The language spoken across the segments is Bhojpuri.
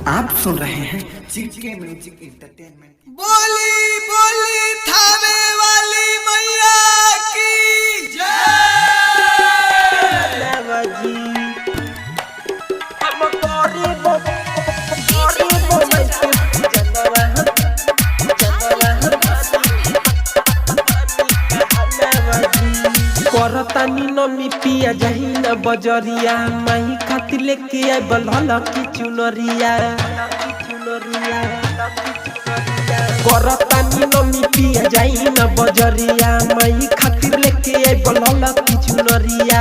आप सुन रहे हैं जीके म्यूजिक एंटरटेनमेंट। बोली बोली थावे वाली मैया की जय। करतानी नमी पिया जाही न बजरिया माही खातिर लेके आए बलहला की चुनरिया। करतानी नमी पिया जाही न बजरिया माही खातिर लेके आए बलहला की चुनरिया।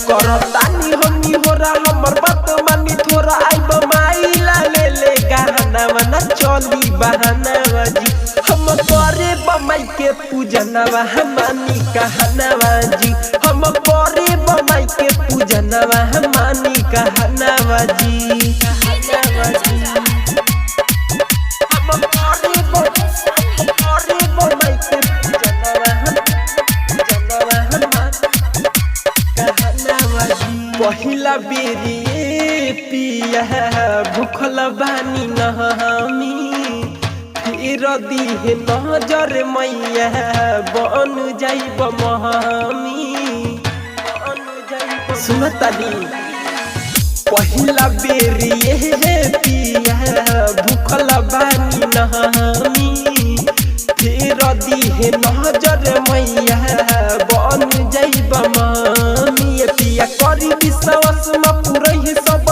करतानी हमी होरा हमर बात मानी थोड़ा आई बमाई ला ले गहना वना चली बहाना बाजी। हम करे बमाई के पूजनवा हमानी कहनवा जी। हम करे बमाई के पूजनवा हमानी कहनवा जी। हम करे बमाई के पूजनवा कहनवा जी। पहिला बेरी पिया भूखल बानी न हमी फिर दिहे नजर मैया बन जाइब महामी। सुनतानी पहिला बेरी पिया भूखल बानी नहमी फिर दिहे नजर मैया बन जाइब मामी। पिया करी विश्वास में पूरे सब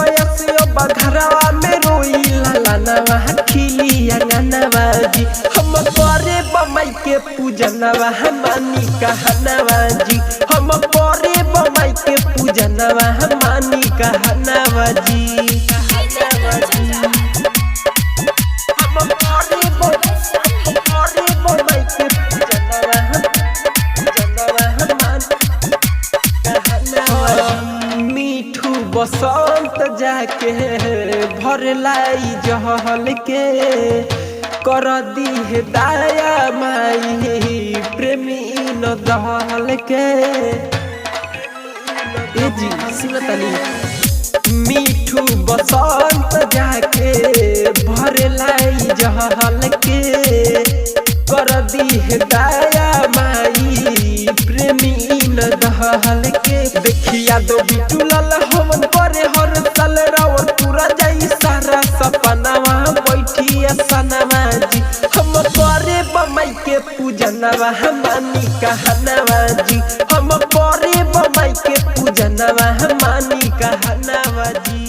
घरवा में रोई लालानवा खिली अंगनवा जी। हम करे बमाई के पूजनवा हमानी कहनवा जी। हम करे बमाई के पूजनवा हमानी कहनवा जी। हम करे बमाई के पूजनवा मीठू बसंत जाके भर लाई जहल के कर दी दाया माई प्रेमी न दहल के। ए जी सुनतानी मीठू बसंत जाके भर लाई जहल के कर दी दाया माई प्रेमी न दहल के। देखिया दो बिटुलल हमन करे हर साल रावण पूरा जाई सारा सपनावा बैठी सनवा जी। हम करे बमाई के पूजनवा हमानी कहनवा जी। हम करे बमाई के पूजनवा हमानी कहनवा जी।